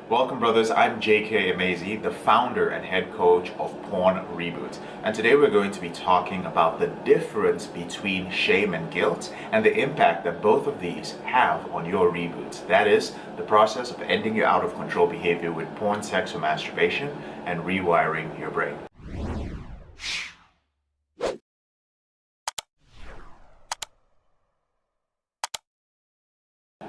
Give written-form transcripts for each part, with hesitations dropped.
Welcome, brothers. I'm JK Amazy, the founder and head coach of Porn Reboot. And today we're going to be talking about the difference between shame and guilt and the impact that both of these have on your reboot. That is, the process of ending your out of control behavior with porn, sex, or masturbation and rewiring your brain.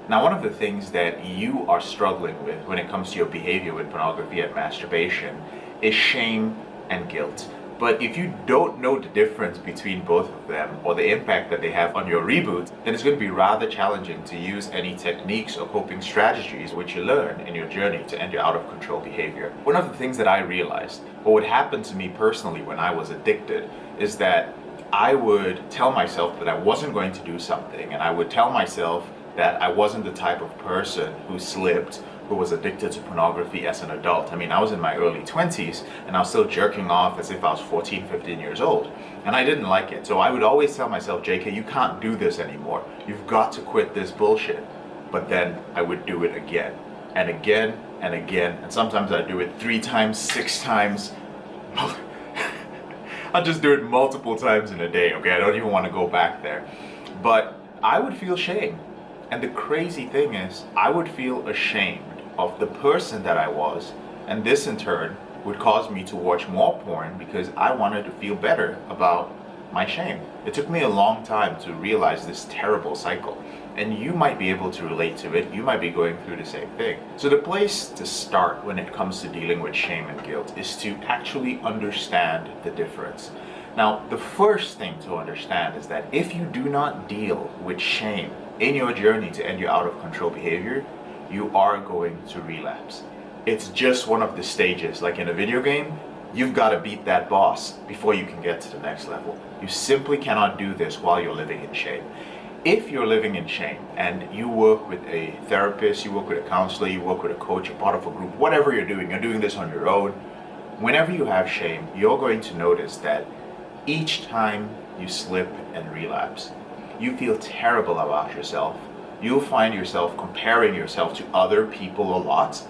Now, one of the things that you are struggling with when it comes to your behavior with pornography and masturbation is shame and guilt. But if you don't know the difference between both of them or the impact that they have on your reboot, then it's going to be rather challenging to use any techniques or coping strategies which you learn in your journey to end your out of control behavior. One of the things that I realized, or what happened to me personally when I was addicted, is that I would tell myself that I wasn't going to do something, and I would tell myself that I wasn't the type of person who slipped, who was addicted to pornography as an adult. I mean, I was in my early 20s and I was still jerking off as if I was 14, 15 years old. And I didn't like it. So I would always tell myself, JK, you can't do this anymore. You've got to quit this bullshit. But then I would do it again and again and again. And sometimes I'd do it 3 times, 6 times. I'd just do it multiple times in a day, okay? I don't even want to go back there. But I would feel shame. And the crazy thing is, I would feel ashamed of the person that I was, and this in turn would cause me to watch more porn because I wanted to feel better about my shame. It took me a long time to realize this terrible cycle, and you might be able to relate to it. You might be going through the same thing. So the place to start when it comes to dealing with shame and guilt is to actually understand the difference. Now, the first thing to understand is that if you do not deal with shame in your journey to end your out of control behavior, you are going to relapse. It's just one of the stages. Like in a video game, you've got to beat that boss before you can get to the next level. You simply cannot do this while you're living in shame. If you're living in shame and you work with a therapist, you work with a counselor, you work with a coach, you're part of a group, whatever you're doing this on your own, whenever you have shame, you're going to notice that each time you slip and relapse, you feel terrible about yourself. You'll find yourself comparing yourself to other people a lot,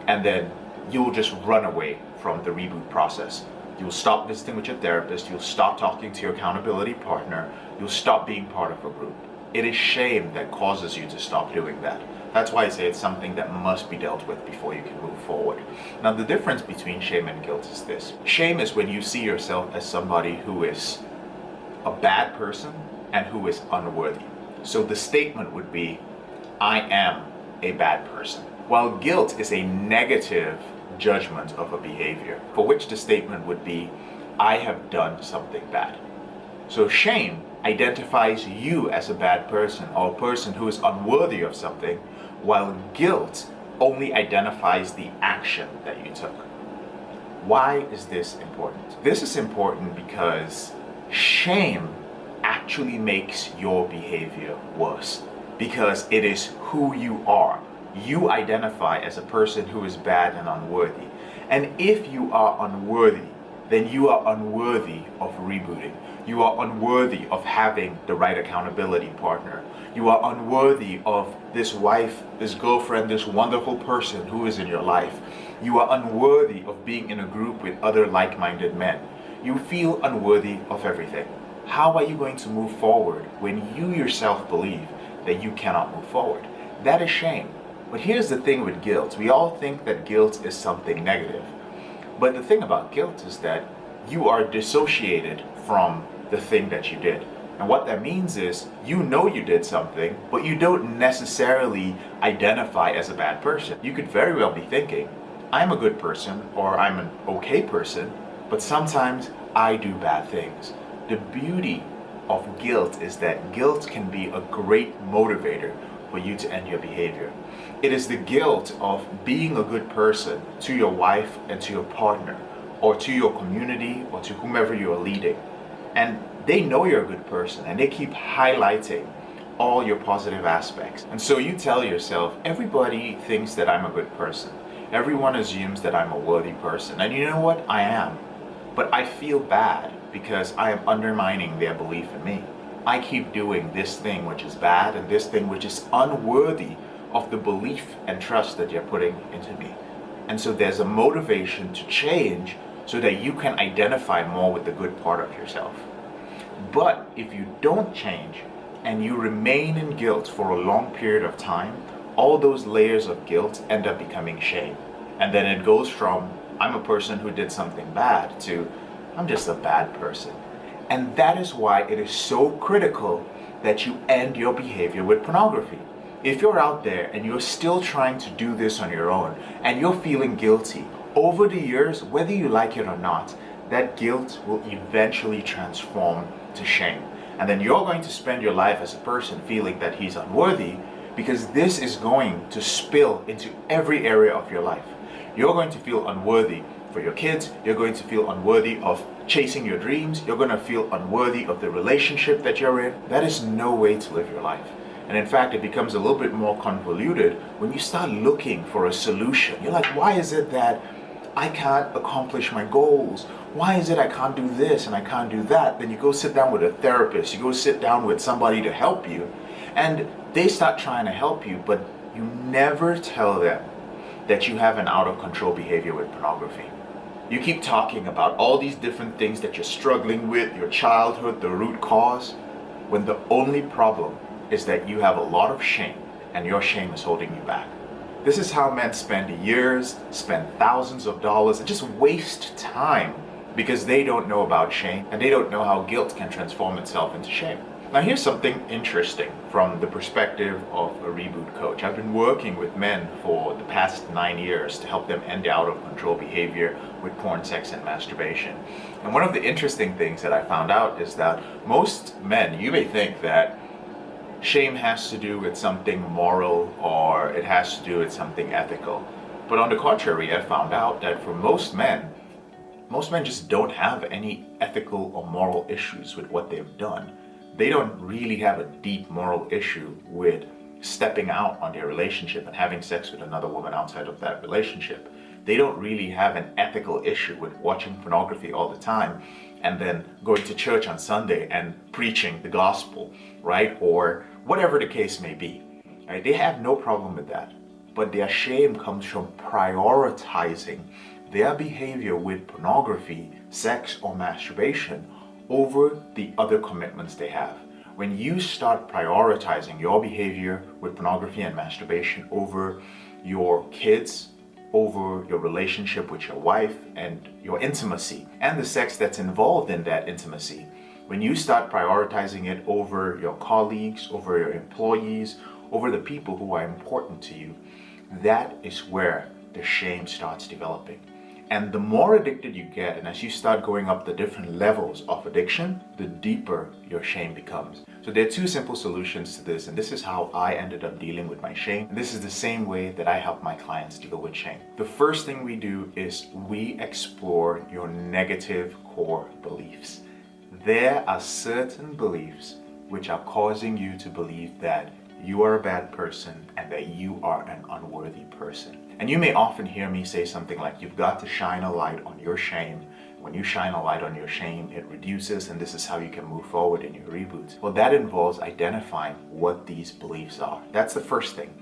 and then you'll just run away from the reboot process. You'll stop visiting with your therapist, you'll stop talking to your accountability partner, you'll stop being part of a group. It is shame that causes you to stop doing that. That's why I say it's something that must be dealt with before you can move forward. Now, the difference between shame and guilt is this. Shame is when you see yourself as somebody who is a bad person and who is unworthy. So the statement would be, I am a bad person. While guilt is a negative judgment of a behavior, for which the statement would be, I have done something bad. So shame identifies you as a bad person or a person who is unworthy of something, while guilt only identifies the action that you took. Why is this important? This is important because shame actually makes your behavior worse because it is who you are. You identify as a person who is bad and unworthy. And if you are unworthy, then you are unworthy of rebooting. You are unworthy of having the right accountability partner. You are unworthy of this wife, this girlfriend, this wonderful person who is in your life. You are unworthy of being in a group with other like-minded men. You feel unworthy of everything. How are you going to move forward when you yourself believe that you cannot move forward? That is shame. But here's the thing with guilt. We all think that guilt is something negative. But the thing about guilt is that you are dissociated from the thing that you did. And what that means is you know you did something, but you don't necessarily identify as a bad person. You could very well be thinking, I'm a good person or I'm an okay person, but sometimes I do bad things. The beauty of guilt is that guilt can be a great motivator for you to end your behavior. It is the guilt of being a good person to your wife and to your partner, or to your community, or to whomever you are leading. And they know you're a good person, and they keep highlighting all your positive aspects. And so you tell yourself, everybody thinks that I'm a good person. Everyone assumes that I'm a worthy person. And you know what? I am. But I feel bad because I am undermining their belief in me. I keep doing this thing which is bad and this thing which is unworthy of the belief and trust that you're putting into me. And so there's a motivation to change so that you can identify more with the good part of yourself. But if you don't change and you remain in guilt for a long period of time, all those layers of guilt end up becoming shame. And then it goes from, I'm a person who did something bad, to, I'm just a bad person. And that is why it is so critical that you end your behavior with pornography. If you're out there and you're still trying to do this on your own and you're feeling guilty, over the years, whether you like it or not, that guilt will eventually transform to shame. And then you're going to spend your life as a person feeling that he's unworthy, because this is going to spill into every area of your life. You're going to feel unworthy for your kids, you're going to feel unworthy of chasing your dreams, you're going to feel unworthy of the relationship that you're in. That is no way to live your life. And in fact, it becomes a little bit more convoluted when you start looking for a solution. You're like, why is it that I can't accomplish my goals? Why is it I can't do this and I can't do that? Then you go sit down with a therapist, you go sit down with somebody to help you, and they start trying to help you, but you never tell them that you have an out of control behavior with pornography. You keep talking about all these different things that you're struggling with, your childhood, the root cause, when the only problem is that you have a lot of shame and your shame is holding you back. This is how men spend years, spend thousands of dollars, and just waste time because they don't know about shame and they don't know how guilt can transform itself into shame. Now here's something interesting from the perspective of a reboot coach. I've been working with men for the past 9 years to help them end out of control behavior with porn, sex, and masturbation. And one of the interesting things that I found out is that most men, you may think that shame has to do with something moral or it has to do with something ethical. But on the contrary, I found out that for most men just don't have any ethical or moral issues with what they've done. They don't really have a deep moral issue with stepping out on their relationship and having sex with another woman outside of that relationship. They don't really have an ethical issue with watching pornography all the time and then going to church on Sunday and preaching the gospel, right? Or whatever the case may be, right? They have no problem with that. But their shame comes from prioritizing their behavior with pornography, sex, or masturbation over the other commitments they have. When you start prioritizing your behavior with pornography and masturbation over your kids, over your relationship with your wife and your intimacy and the sex that's involved in that intimacy, when you start prioritizing it over your colleagues, over your employees, over the people who are important to you, that is where the shame starts developing. And the more addicted you get, and as you start going up the different levels of addiction, the deeper your shame becomes. So there are two simple solutions to this, and this is how I ended up dealing with my shame. And this is the same way that I help my clients deal with shame. The first thing we do is we explore your negative core beliefs. There are certain beliefs which are causing you to believe that you are a bad person and that you are an unworthy person. And you may often hear me say something like, you've got to shine a light on your shame. When you shine a light on your shame, it reduces, and this is how you can move forward in your reboot. Well, that involves identifying what these beliefs are. That's the first thing.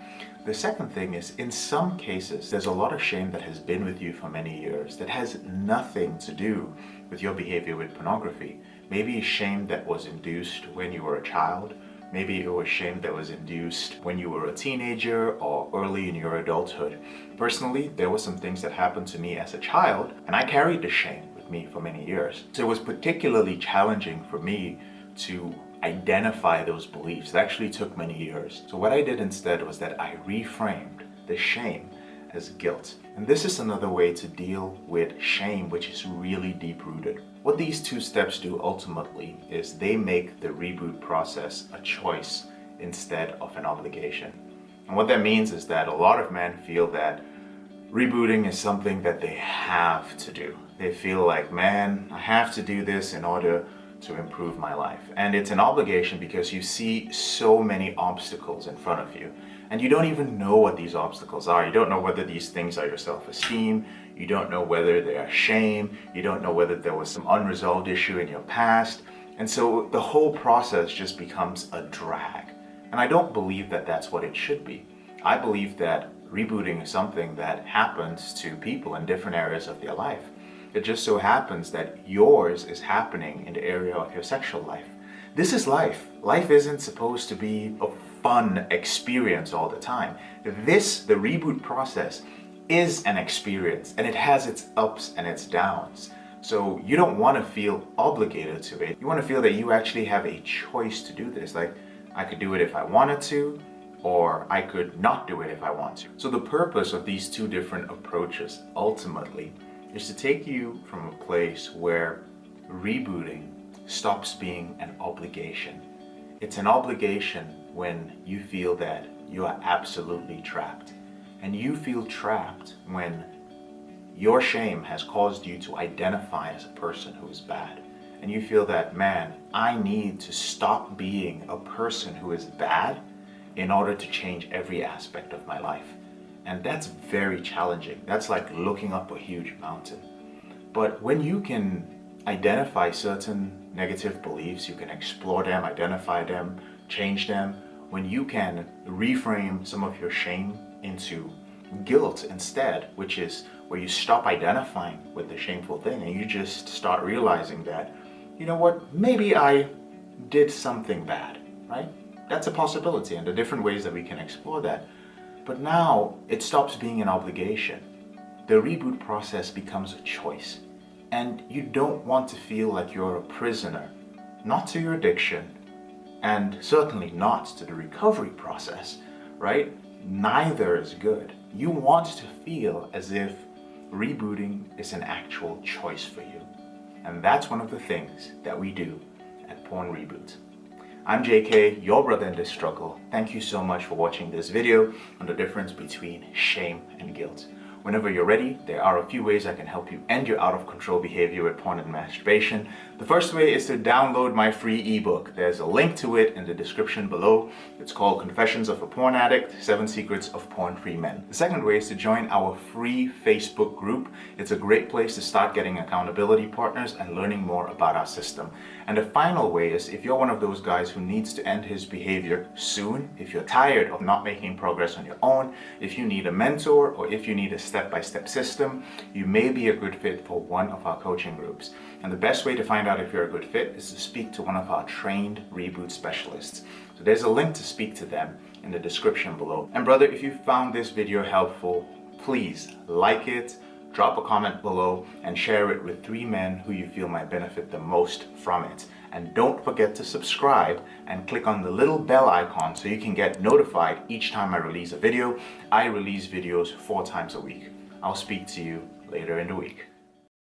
The second thing is, in some cases, there's a lot of shame that has been with you for many years that has nothing to do with your behavior with pornography. Maybe shame that was induced when you were a child. Maybe it was shame that was induced when you were a teenager or early in your adulthood. Personally, there were some things that happened to me as a child, and I carried the shame with me for many years. So it was particularly challenging for me to identify those beliefs. It actually took many years. So what I did instead was that I reframed the shame as guilt. And this is another way to deal with shame, which is really deep-rooted. What these two steps do ultimately is they make the reboot process a choice instead of an obligation. And what that means is that a lot of men feel that rebooting is something that they have to do. They feel like, man, I have to do this in order to improve my life. And it's an obligation because you see so many obstacles in front of you. And you don't even know what these obstacles are. You don't know whether these things are your self-esteem. You don't know whether they are shame. You don't know whether there was some unresolved issue in your past. And so the whole process just becomes a drag. And I don't believe that that's what it should be. I believe that rebooting is something that happens to people in different areas of their life. It just so happens that yours is happening in the area of your sexual life. This is life. Life isn't supposed to be a fun experience all the time. The reboot process, is an experience, and it has its ups and its downs. So you don't want to feel obligated to it. You want to feel that you actually have a choice to do this. Like, I could do it if I wanted to, or I could not do it if I want to. So the purpose of these two different approaches ultimately is to take you from a place where rebooting stops being an obligation. It's an obligation when you feel that you are absolutely trapped. And you feel trapped when your shame has caused you to identify as a person who is bad. And you feel that, man, I need to stop being a person who is bad in order to change every aspect of my life. And that's very challenging. That's like looking up a huge mountain. But when you can identify certain negative beliefs, you can explore them, identify them, change them, when you can reframe some of your shame into guilt instead, which is where you stop identifying with the shameful thing and you just start realizing that, you know what, maybe I did something bad, right? That's a possibility, and the different ways that we can explore that. But now it stops being an obligation. The reboot process becomes a choice, and you don't want to feel like you're a prisoner, not to your addiction, and certainly not to the recovery process, right? Neither is good. You want to feel as if rebooting is an actual choice for you. And that's one of the things that we do at Porn Reboot. I'm JK, your brother in this struggle. Thank you so much for watching this video on the difference between shame and guilt. Whenever you're ready, there are a few ways I can help you end your out of control behavior with porn and masturbation. The first way is to download my free ebook. There's a link to it in the description below. It's called Confessions of a Porn Addict, 7 Secrets of Porn-Free Men. The second way is to join our free Facebook group. It's a great place to start getting accountability partners and learning more about our system. And the final way is, if you're one of those guys who needs to end his behavior soon, if you're tired of not making progress on your own, if you need a mentor, or if you need a step-by-step system, you may be a good fit for one of our coaching groups. And the best way to find out if you're a good fit is to speak to one of our trained reboot specialists. So there's a link to speak to them in the description below. And brother, if you found this video helpful, please like it, drop a comment below, and share it with 3 men who you feel might benefit the most from it. And don't forget to subscribe and click on the little bell icon so you can get notified each time I release a video. I release videos 4 times a week. I'll speak to you later in the week.